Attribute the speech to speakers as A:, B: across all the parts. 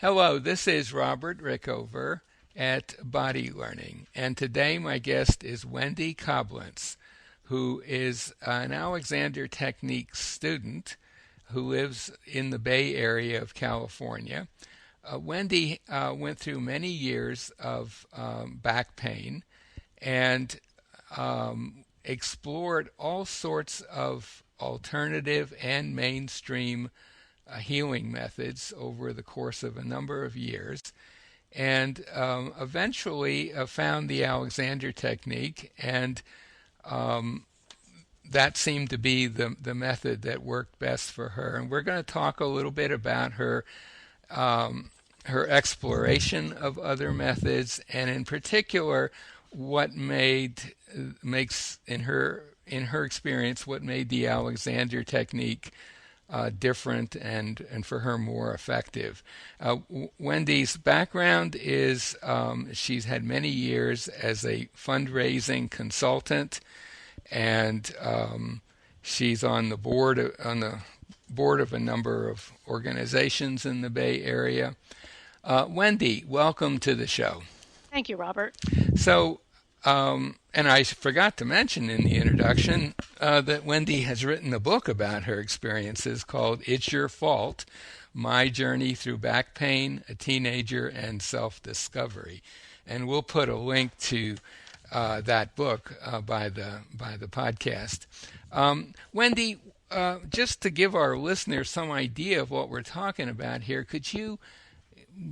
A: Hello, this is Robert Rickover at Body Learning, and today my guest is Wendy Koblenz, who is an Alexander Technique student who lives in the Bay Area of California. Wendy went through many years of back pain and explored all sorts of alternative and mainstream healing methods over the course of a number of years, and eventually found the Alexander technique, and that seemed to be the method that worked best for her. And we're going to talk a little bit about her exploration of other methods, and in particular, what makes in her experience what made the Alexander technique different and for her more effective. Wendy's background is she's had many years as a fundraising consultant, and she's on the board of a number of organizations in the Bay Area. Wendy, welcome to the show.
B: Thank you, Robert.
A: So, and I forgot to mention in the introduction that Wendy has written a book about her experiences called It's Your Fault: My Journey Through Back Pain, a Teenager, and Self-Discovery. And we'll put a link to that book by the podcast. Wendy, just to give our listeners some idea of what we're talking about here, could you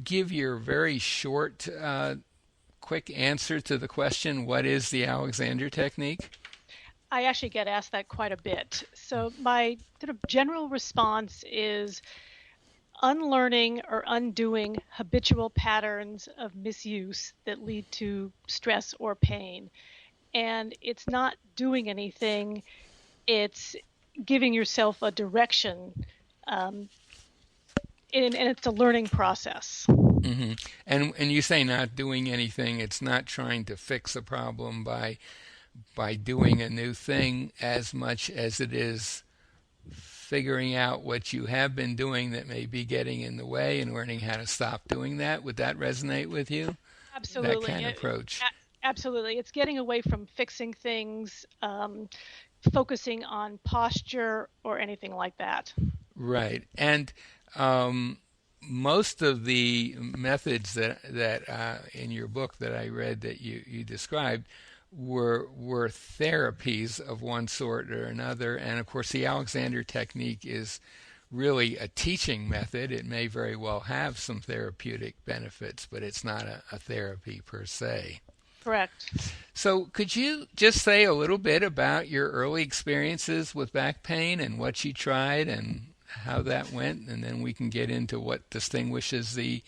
A: give your very short quick answer to the question, what is the Alexander technique?
B: I actually get asked that quite a bit. So my sort of general response is unlearning or undoing habitual patterns of misuse that lead to stress or pain. And it's not doing anything, it's giving yourself a direction, and it's a learning process.
A: Mm-hmm. And you say not doing anything. It's not trying to fix a problem by doing a new thing as much as it is figuring out what you have been doing that may be getting in the way and learning how to stop doing that. Would that resonate with you?
B: Absolutely.
A: That kind of approach.
B: Absolutely. It's getting away from fixing things, focusing on posture or anything like that.
A: Right. And most of the methods that in your book that I read that you described were therapies of one sort or another. And of course, the Alexander technique is really a teaching method. It may very well have some therapeutic benefits, but it's not a therapy per se.
B: Correct.
A: So could you just say a little bit about your early experiences with back pain and what you tried and how that went, and then we can get into what distinguishes the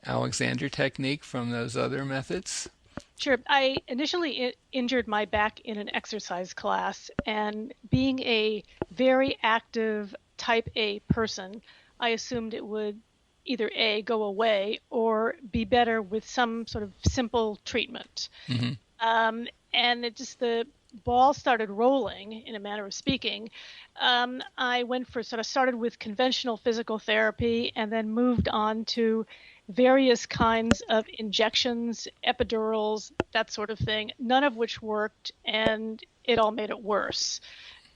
A: Alexander technique from those other methods?
B: Sure. I initially injured my back in an exercise class, and being a very active type A person, I assumed it would either A, go away, or be better with some sort of simple treatment.
A: Mm-hmm.
B: And the ball started rolling, in a manner of speaking. I started with conventional physical therapy and then moved on to various kinds of injections, epidurals, that sort of thing, none of which worked, and it all made it worse.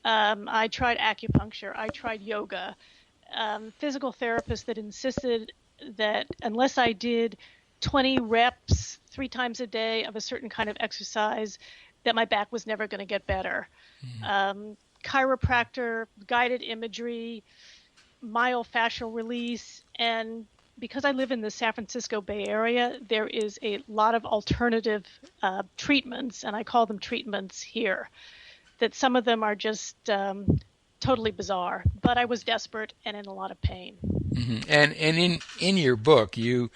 B: I tried acupuncture, I tried yoga, physical therapists that insisted that unless I did 20 reps 3 times a day of a certain kind of exercise, that my back was never going to get better. Mm-hmm. Chiropractor, guided imagery, myofascial release, and because I live in the San Francisco Bay Area, there is a lot of alternative treatments, and I call them treatments here, that some of them are just totally bizarre, but I was desperate and in a lot of pain.
A: Mm-hmm. And in your book, you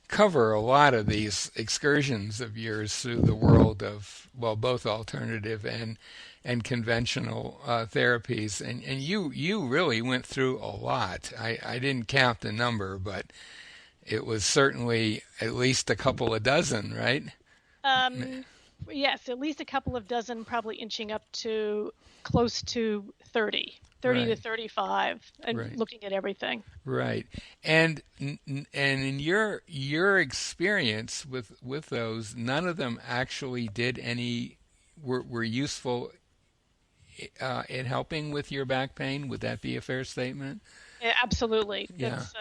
A: cover a lot of these excursions of yours through the world of, well, both alternative and conventional therapies, and you really went through a lot. I didn't count the number, but it was certainly at least a couple of dozen, right?
B: Yes, at least a couple of dozen, probably inching up to close to 30. 30 to
A: Right.
B: 35, and
A: Right.
B: looking at everything.
A: Right. And in your experience with those, none of them actually did any were useful in helping with your back pain. Would that be a fair statement?
B: Yeah, absolutely.
A: Yeah.
B: That's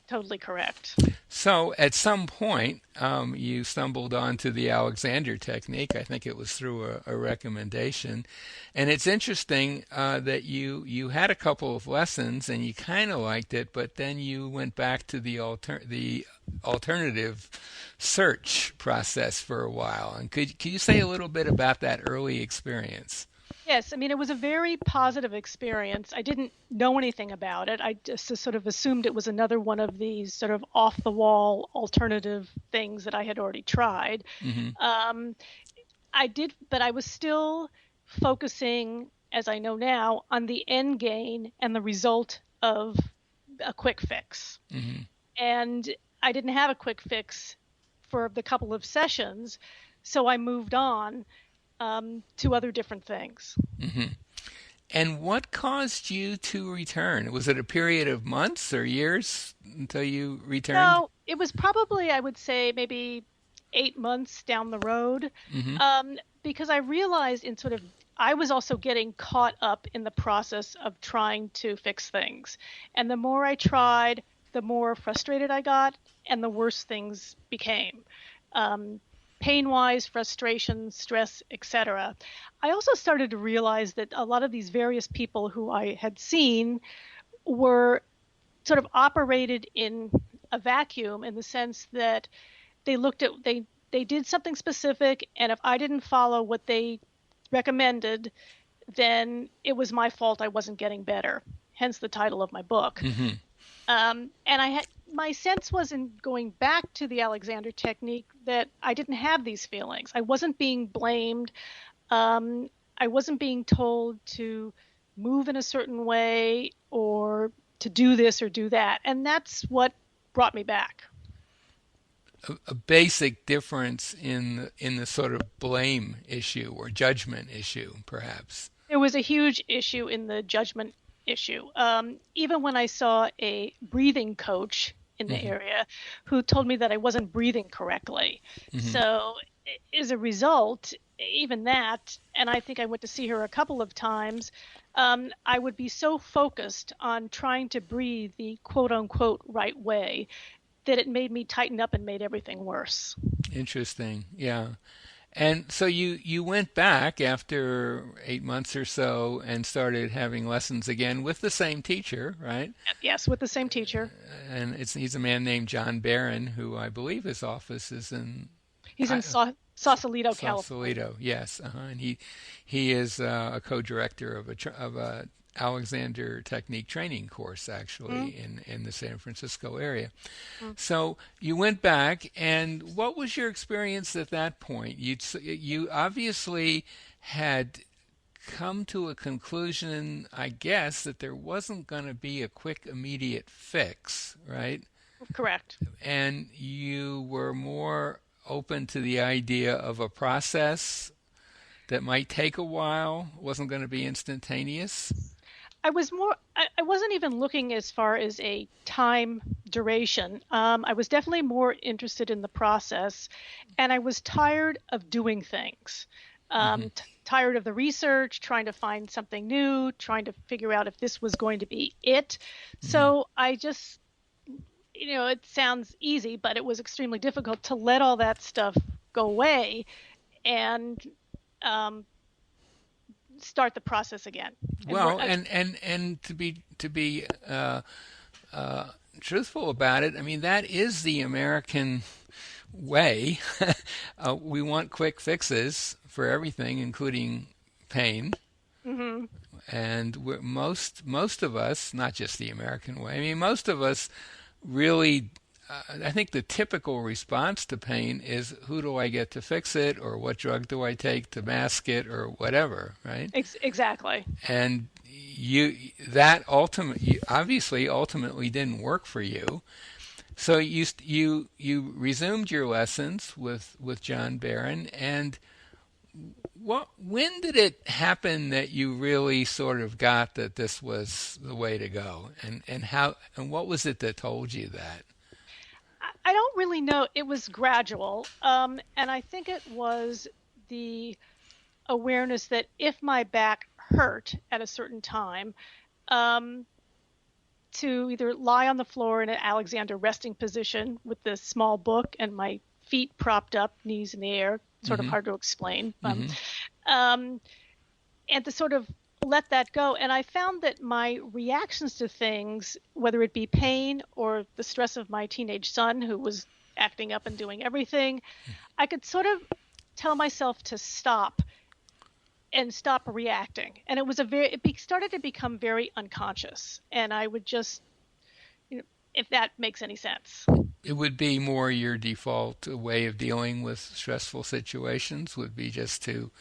B: totally correct.
A: So at some point, you stumbled onto the Alexander technique. I think it was through a recommendation, and it's interesting that you had a couple of lessons and you kind of liked it, but then you went back to the alternative search process for a while. And could you say a little bit about that early experience?
B: Yes, I mean, it was a very positive experience. I didn't know anything about it. I just sort of assumed it was another one of these sort of off the wall alternative things that I had already tried.
A: Hmm.
B: Um, I did, but I was still focusing, as I know now, on the end gain and the result of a quick fix.
A: Hmm.
B: And I didn't have a quick fix for the couple of sessions, so I moved on to other different things.
A: Hmm. And what caused you to return? Was it a period of months or years until you returned?
B: No, it was probably, I would say, maybe 8 months down the road,
A: Hmm.
B: because I realized in sort of, I was also getting caught up in the process of trying to fix things. And the more I tried, the more frustrated I got, and the worse things became. Um, Pain-wise, frustration, stress, etc. I also started to realize that a lot of these various people who I had seen were sort of operated in a vacuum, in the sense that they did something specific, and if I didn't follow what they recommended, then it was my fault I wasn't getting better. Hence the title of my book.
A: Hmm.
B: And I had my sense was, in going back to the Alexander technique, that I didn't have these feelings. I wasn't being blamed. I wasn't being told to move in a certain way or to do this or do that. And that's what brought me back.
A: A basic difference in the sort of blame issue or judgment issue, perhaps.
B: There was a huge issue in the judgment issue. Even when I saw a breathing coach in the
A: Hmm.
B: area who told me that I wasn't breathing correctly.
A: Hmm.
B: So, as a result, even that, and I think I went to see her a couple of times, I would be so focused on trying to breathe the quote unquote right way that it made me tighten up and made everything worse.
A: Interesting. Yeah. And so you went back after 8 months or so and started having lessons again with the same teacher, right?
B: Yes, with the same teacher.
A: And he's a man named John Barron, who I believe his office is in
B: He's in
A: I,
B: Sausalito, California.
A: Sausalito. Yes, and he is a co-director of a Alexander Technique training course, actually,
B: Mm-hmm.
A: in the San Francisco area.
B: Mm-hmm.
A: So you went back, and what was your experience at that point? You obviously had come to a conclusion, I guess, that there wasn't going to be a quick, immediate fix, right?
B: Correct.
A: And you were more open to the idea of a process that might take a while, wasn't going to be instantaneous.
B: I wasn't even looking as far as a time duration. I was definitely more interested in the process, and I was tired of doing things.
A: Hmm.
B: Tired of the research, trying to find something new, trying to figure out if this was going to be it.
A: Hmm.
B: So I just, it sounds easy, but it was extremely difficult to let all that stuff go away and um, start the process again. And
A: Well, and to be uh, truthful about it, I mean that is the American way. We want quick fixes for everything, including pain.
B: Mhm.
A: And most of us, not just the American way. I mean, most of us really. I think the typical response to pain is, "Who do I get to fix it?" or "What drug do I take to mask it?" or whatever, right?
B: Exactly.
A: And that obviously ultimately didn't work for you. So you resumed your lessons with John Barron, and when did it happen that you really sort of got that this was the way to go, and how and what was it that told you that?
B: I don't really know. It was gradual. And I think it was the awareness that if my back hurt at a certain time, um, to either lie on the floor in an Alexander resting position with the small book and my feet propped up, knees in the air, sort of
A: Mm-hmm.
B: hard to explain,
A: Mm-hmm.
B: um, and to sort of let that go. And I found that my reactions to things, whether it be pain or the stress of my teenage son who was acting up and doing everything, I could sort of tell myself to stop and stop reacting. And it was started to become very unconscious. And I would just, if that makes any sense.
A: It would be more your default way of dealing with stressful situations would be just to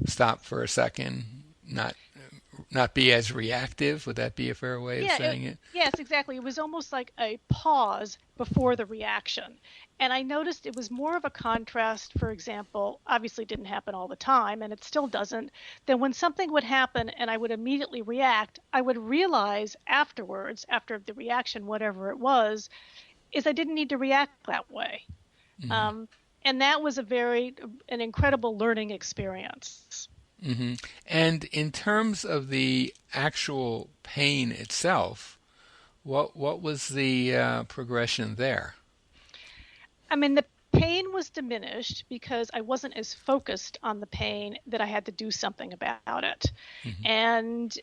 A: stop for a second, not not be as reactive. Would that be a fair way of
B: Yeah,
A: saying it?
B: yes, exactly. It was almost like a pause before the reaction. And I noticed it was more of a contrast, for example, obviously it didn't happen all the time, and it still doesn't, then when something would happen and I would immediately react, I would realize afterwards, after the reaction, whatever it was, is I didn't need to react that way.
A: Mm-hmm.
B: Um, and that was an incredible learning experience.
A: Mm-hmm. And in terms of the actual pain itself, what was the progression there?
B: I mean, the pain was diminished because I wasn't as focused on the pain that I had to do something about it.
A: Mm-hmm.
B: And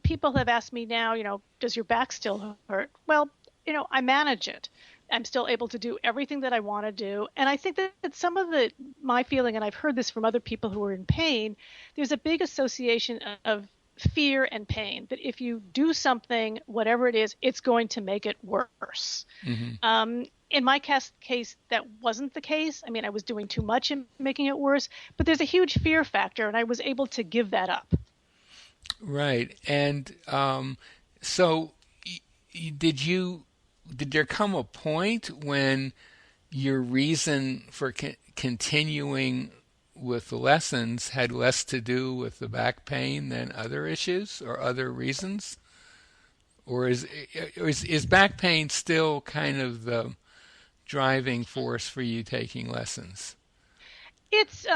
B: people have asked me now, does your back still hurt? Well, I manage it. I'm still able to do everything that I want to do. And I think that some of my feeling, and I've heard this from other people who are in pain, there's a big association of fear and pain, that if you do something, whatever it is, it's going to make it worse.
A: Mm-hmm.
B: In my case, that wasn't the case. I mean, I was doing too much and making it worse, but there's a huge fear factor, and I was able to give that up.
A: Right. And so did there come a point when your reason for continuing with the lessons had less to do with the back pain than other issues or other reasons? Or is back pain still kind of the driving force for you taking lessons?
B: It's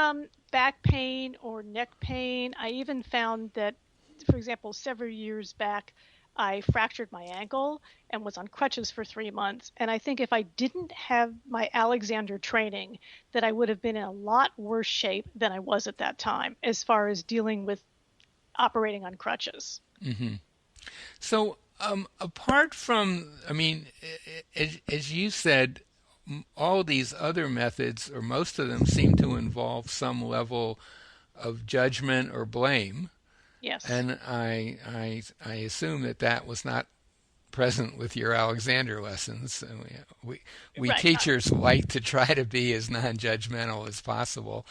B: back pain or neck pain. I even found that, for example, several years back, I fractured my ankle and was on crutches for 3 months. And I think if I didn't have my Alexander training, that I would have been in a lot worse shape than I was at that time as far as dealing with operating on crutches.
A: Mm-hmm. So, apart from, I mean, as you said, all these other methods, or most of them, seem to involve some level of judgment or blame.
B: Yes.
A: And I assume that was not present with your Alexander lessons. We
B: Right.
A: teachers like to try to be as non-judgmental as possible.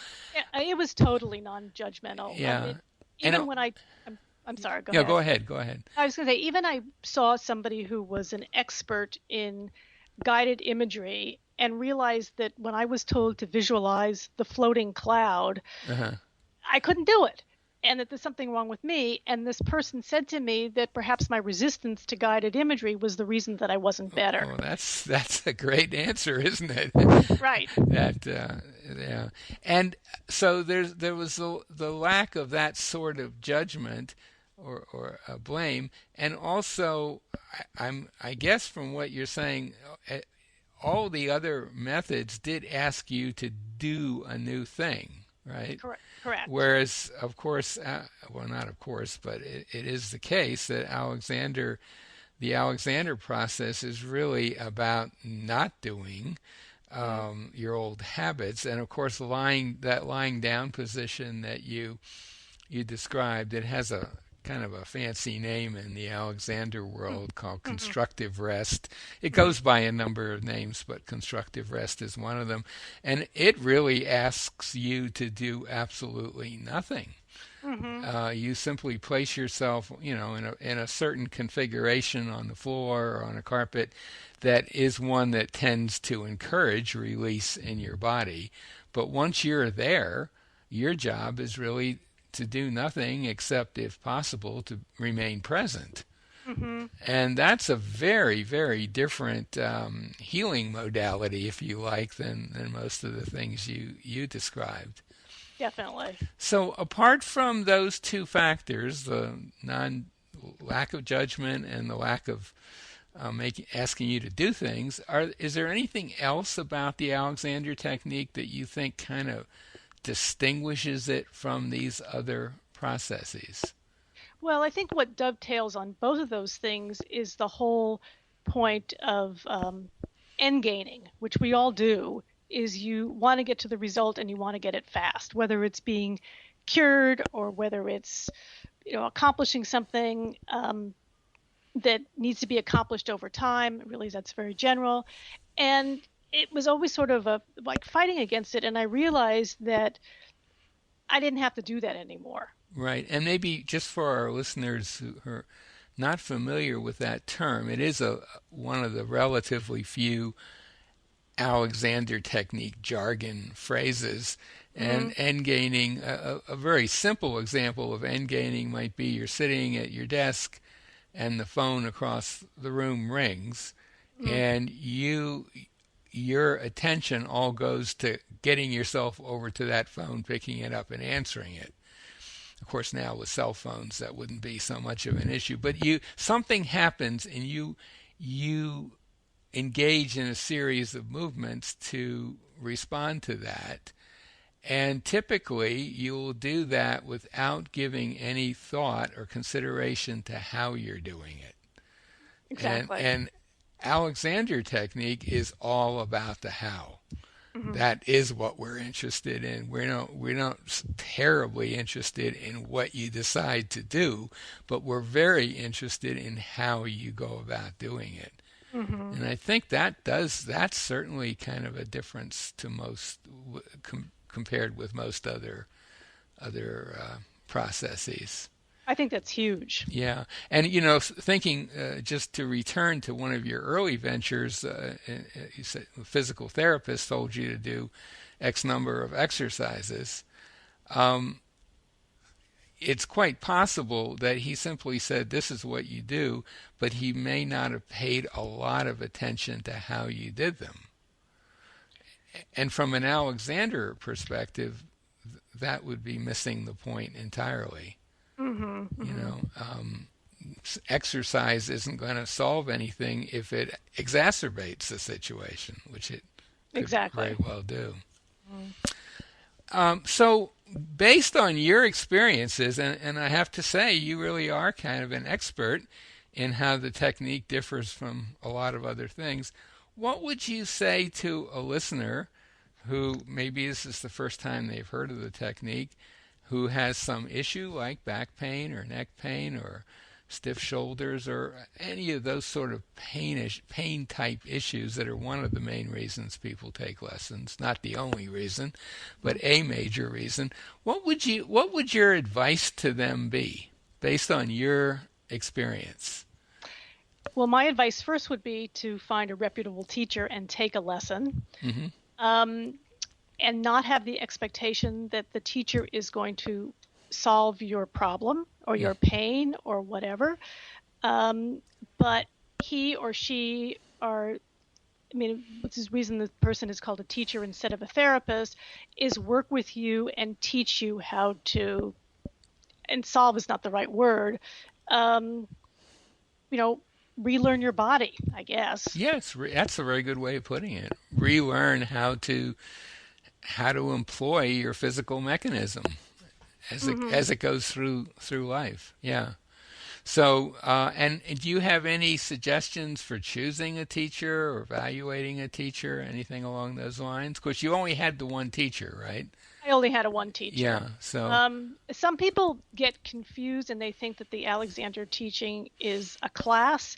B: It was totally non-judgmental.
A: Yeah. And
B: Even when I'm sorry, go
A: yeah,
B: ahead.
A: go ahead, go ahead.
B: I was going to say, even I saw somebody who was an expert in guided imagery and realized that when I was told to visualize the floating cloud,
A: Uh-huh.
B: I couldn't do it. And that there's something wrong with me. And this person said to me that perhaps my resistance to guided imagery was the reason that I wasn't better.
A: Oh, that's a great answer, isn't it?
B: Right.
A: That yeah, and so there was the lack of that sort of judgment or blame, and also I guess from what you're saying, all the other methods did ask you to do a new thing, right?
B: Correct. Correct.
A: Whereas, of course, well, not of course, but it is the case that the Alexander process is really about not doing your old habits, and of course, lying down position that you described. It has a kind of a fancy name in the Alexander world called
B: Mm-hmm.
A: constructive rest. It goes by a number of names, but constructive rest is one of them. And it really asks you to do absolutely nothing.
B: Mm-hmm.
A: You simply place yourself, in a certain configuration on the floor or on a carpet that is one that tends to encourage release in your body. But once you're there, your job is really to do nothing except, if possible, to remain present.
B: Hmm.
A: And that's a very, very different healing modality, if you like, than most of the things you described.
B: Definitely.
A: So, apart from those two factors, the non lack of judgment and the lack of asking you to do things, is there anything else about the Alexander technique that you think kind of distinguishes it from these other processes?
B: Well, I think what dovetails on both of those things is the whole point of end gaining, which we all do, is you want to get to the result and you want to get it fast, whether it's being cured or whether it's accomplishing something that needs to be accomplished over time. Really, that's very general. And it was always sort of like fighting against it. And I realized that I didn't have to do that anymore.
A: Right. And maybe just for our listeners who are not familiar with that term, it is one of the relatively few Alexander technique jargon phrases.
B: Mm-hmm.
A: And end gaining, a very simple example of end gaining might be you're sitting at your desk and the phone across the room rings,
B: Mm-hmm.
A: and your attention all goes to getting yourself over to that phone, picking it up and answering it. Of course, now with cell phones that wouldn't be so much of an issue, but something happens and you engage in a series of movements to respond to that. And typically, you'll do that without giving any thought or consideration to how you're doing it.
B: Exactly.
A: And Alexander technique is all about the how.
B: Mm-hmm.
A: That is what we're interested in. We're not terribly interested in what you decide to do, but we're very interested in how you go about doing it.
B: Mm-hmm.
A: And I think that's certainly kind of a difference to most compared with most other processes.
B: I think that's huge.
A: Yeah, and thinking just to return to one of your early ventures, you said a physical therapist told you to do X number of exercises. Um, it's quite possible that he simply said, "This is what you do," but he may not have paid a lot of attention to how you did them. And from an Alexander perspective, that would be missing the point entirely.
B: Mm-hmm.
A: You
B: Mm-hmm.
A: know, exercise isn't going to solve anything if it exacerbates the situation, which it could
B: Exactly.
A: very well do.
B: Mm-hmm.
A: So, based on your experiences, and I have to say, you really are kind of an expert in how the technique differs from a lot of other things. What would you say to a listener who maybe this is the first time they've heard of the technique, who has some issue like back pain or neck pain or stiff shoulders or any of those sort of pain type issues that are one of the main reasons people take lessons, not the only reason, but a major reason. What would your advice to them be based on your experience?
B: Well, my advice first would be to find a reputable teacher and take a lesson,
A: Hmm.
B: um, and not have the expectation that the teacher is going to solve your problem or your pain or whatever. But he or she are, I mean, which is the reason the person is called a teacher instead of a therapist, is work with you and teach you how to, and solve is not the right word, um, you know, relearn your body, I guess.
A: Yes, that's a very good way of putting it. Relearn how to employ your physical mechanism
B: Mm-hmm.
A: as it goes through life. Yeah. So, and do you have any suggestions for choosing a teacher or evaluating a teacher, anything along those lines? Of course, you only had the one teacher, right?
B: I only had a one teacher.
A: Yeah. So,
B: Some people get confused and they think that the Alexander teaching is a class.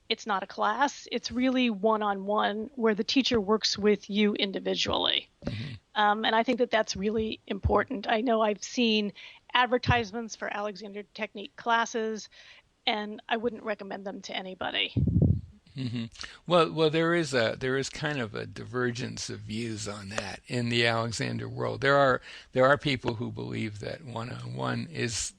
B: It's not a class. It's really one-on-one where the teacher works with you individually.
A: mhm.
B: And I think that that's really important. I know I've seen advertisements for Alexander Technique classes, and I wouldn't recommend them to anybody.
A: Hmm. Well, there is kind of a divergence of views on that in the Alexander world. There are people who believe that one-on-one is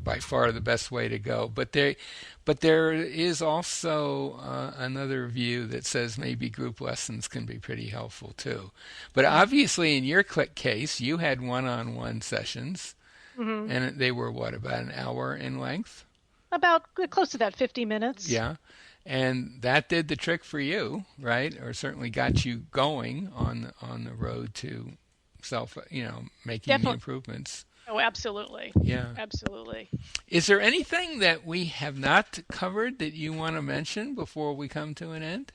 A: by far the best way to go, but there is also another view that says maybe group lessons can be pretty helpful too. But obviously, in your case, you had one-on-one sessions,
B: Hmm.
A: and they were what, about an hour in length?
B: About close to that, 50 minutes.
A: Yeah. And that did the trick for you, right? Or certainly got you going on the road to making the
B: Definitely.
A: improvements.
B: Oh, absolutely.
A: Yeah.
B: Absolutely.
A: Is there anything that we have not covered that you want to mention before we come to an end?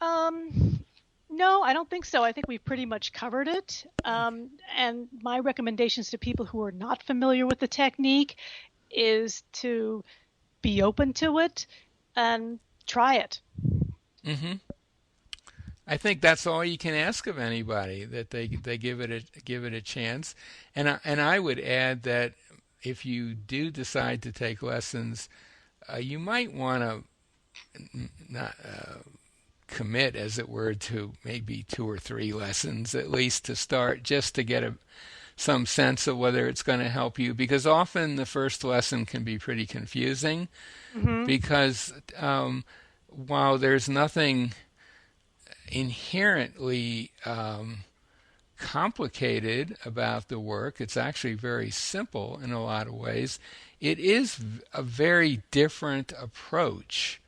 B: Um, no, I don't think so. I think we've pretty much covered it. And my recommendations to people who are not familiar with the technique is to be open to it and try it.
A: Hmm. I think that's all you can ask of anybody, that they give it a chance. And I would add that if you do decide to take lessons, you might want to not commit, as it were, to maybe two or three lessons at least to start, just to get some sense of whether it's going to help you. Because often the first lesson can be pretty confusing,
B: Hmm.
A: because while there's nothing inherently complicated about the work, it's actually very simple in a lot of ways. It is a very different approach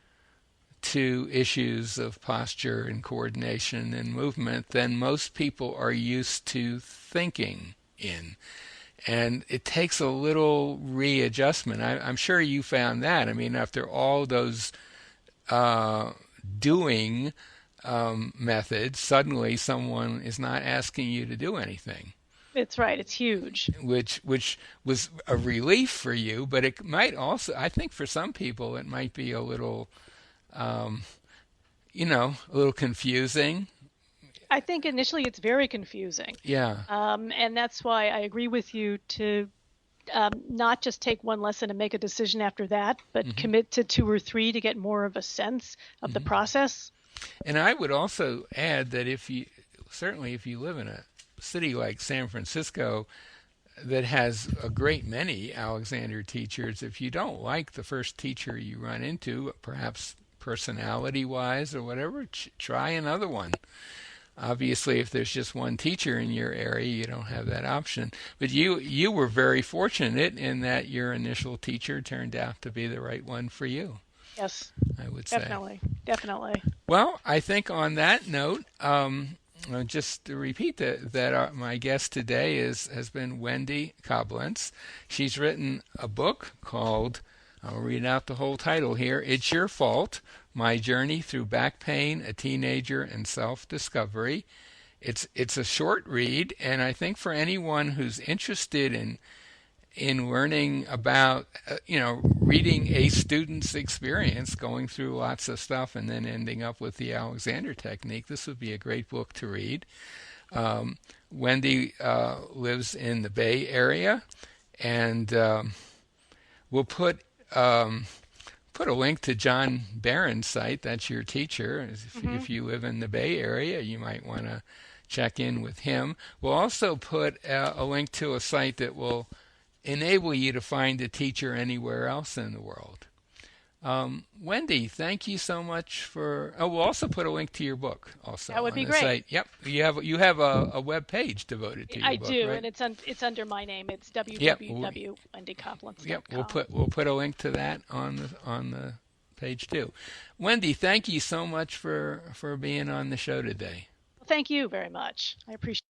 A: to issues of posture and coordination and movement than most people are used to thinking in. And it takes a little readjustment. I'm sure you found that. I mean, after all those uh, doing methods, suddenly someone is not asking you to do anything,
B: It's right. It's huge.
A: which was a relief for you. But it might also, I think, for some people, it might be a little, um, a little confusing.
B: I think initially it's very confusing.
A: Yeah.
B: And that's why I agree with you to not just take one lesson and make a decision after that, but
A: Hmm.
B: commit to two or three to get more of a sense of the
A: Hmm.
B: process.
A: And I would also add that certainly if you live in a city like San Francisco that has a great many Alexander teachers, if you don't like the first teacher you run into, perhaps personality wise or whatever, try another one. Obviously, if there's just one teacher in your area, you don't have that option. But you were very fortunate in that your initial teacher turned out to be the right one for you,
B: Yes,
A: I would say.
B: definitely. Definitely.
A: Well, I think on that note, just to repeat that my guest today has been Wendy Koblenz. She's written a book called, I'll read out the whole title here, It's Your Fault, My Journey Through Back Pain, a Teenager, and Self-Discovery. It's a short read, and I think for anyone who's interested in learning about, reading a student's experience, going through lots of stuff, and then ending up with the Alexander technique, this would be a great book to read. Wendy lives in the Bay Area, and we'll put a link to John Barron's site. That's your teacher.
B: Hmm.
A: If you live in the Bay Area, you might want to check in with him. We'll also put a link to a site that will enable you to find a teacher anywhere else in the world. Wendy, thank you so much for. Oh, we'll also put a link to your book also
B: That would
A: on
B: be
A: the
B: great.
A: site. Yep, you have a web page devoted to your
B: I
A: book,
B: do,
A: right?
B: and it's under my name. It's
A: Yep, yep.
B: www.wendycoplance.com.
A: We'll put a link to that on the page too. Wendy, thank you so much for being on the show today.
B: Thank you very much. I appreciate